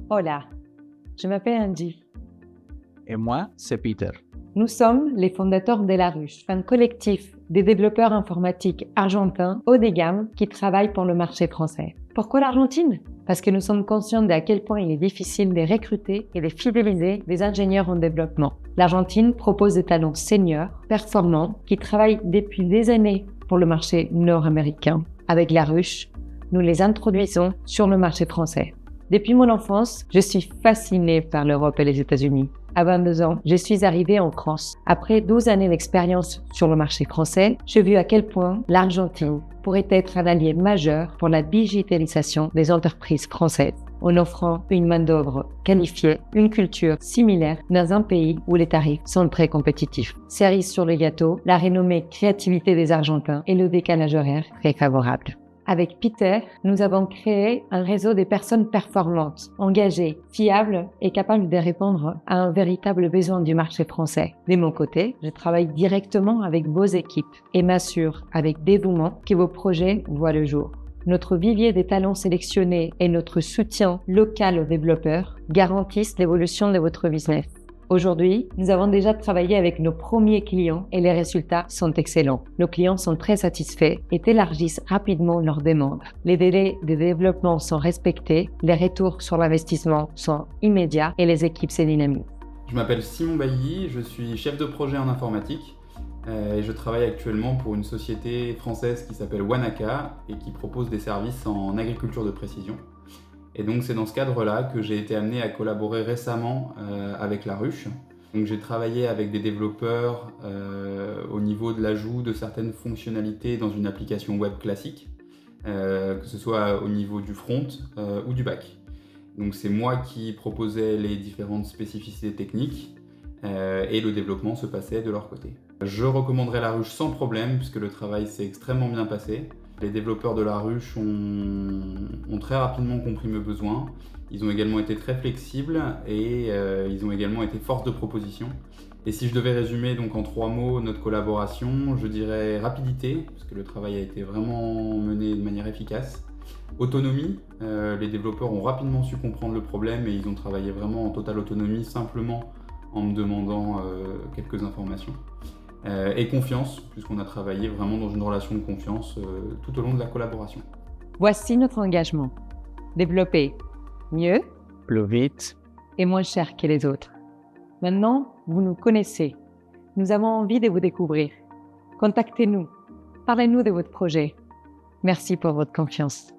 Hola, je m'appelle Angie. Et moi, c'est Peter. Nous sommes les fondateurs de La Ruche, un collectif de développeurs informatiques argentins haut de gamme qui travaillent pour le marché français. Pourquoi l'Argentine? Parce que nous sommes conscients de à quel point il est difficile de recruter et de fidéliser des ingénieurs en développement. L'Argentine propose des talents seniors, performants, qui travaillent depuis des années pour le marché nord-américain. Avec La Ruche, nous les introduisons sur le marché français. Depuis mon enfance, je suis fascinée par l'Europe et les États-Unis. À 22 ans, je suis arrivée en France. Après 12 années d'expérience sur le marché français, j'ai vu à quel point l'Argentine pourrait être un allié majeur pour la digitalisation des entreprises françaises, en offrant une main-d'œuvre qualifiée, une culture similaire dans un pays où les tarifs sont très compétitifs. Cerise sur le gâteau, la renommée créativité des Argentins et le décalage horaire très favorable. Avec Peter, nous avons créé un réseau de personnes performantes, engagées, fiables et capables de répondre à un véritable besoin du marché français. De mon côté, je travaille directement avec vos équipes et m'assure avec dévouement que vos projets voient le jour. Notre vivier des talents sélectionnés et notre soutien local aux développeurs garantissent l'évolution de votre business. Aujourd'hui, nous avons déjà travaillé avec nos premiers clients et les résultats sont excellents. Nos clients sont très satisfaits et élargissent rapidement leurs demandes. Les délais de développement sont respectés, les retours sur l'investissement sont immédiats et les équipes se dynamisent. Je m'appelle Simon Bailly, je suis chef de projet en informatique et je travaille actuellement pour une société française qui s'appelle Wanaka et qui propose des services en agriculture de précision. Et donc c'est dans ce cadre-là que j'ai été amené à collaborer récemment avec La Ruche. Donc j'ai travaillé avec des développeurs au niveau de l'ajout de certaines fonctionnalités dans une application web classique, que ce soit au niveau du front ou du back. Donc c'est moi qui proposais les différentes spécificités techniques et le développement se passait de leur côté. Je recommanderais La Ruche sans problème puisque le travail s'est extrêmement bien passé. Les développeurs de La Ruche ont très rapidement compris mes besoins. Ils ont également été très flexibles et ils ont également été force de proposition. Et si je devais résumer donc en 3 mots notre collaboration, je dirais rapidité, parce que le travail a été vraiment mené de manière efficace. Autonomie, les développeurs ont rapidement su comprendre le problème et ils ont travaillé vraiment en totale autonomie, simplement en me demandant quelques informations. Et confiance, puisqu'on a travaillé vraiment dans une relation de confiance tout au long de la collaboration. Voici notre engagement. Développer mieux, Plus vite. et moins cher que les autres. Maintenant, vous nous connaissez. Nous avons envie de vous découvrir. Contactez-nous. Parlez-nous de votre projet. Merci pour votre confiance.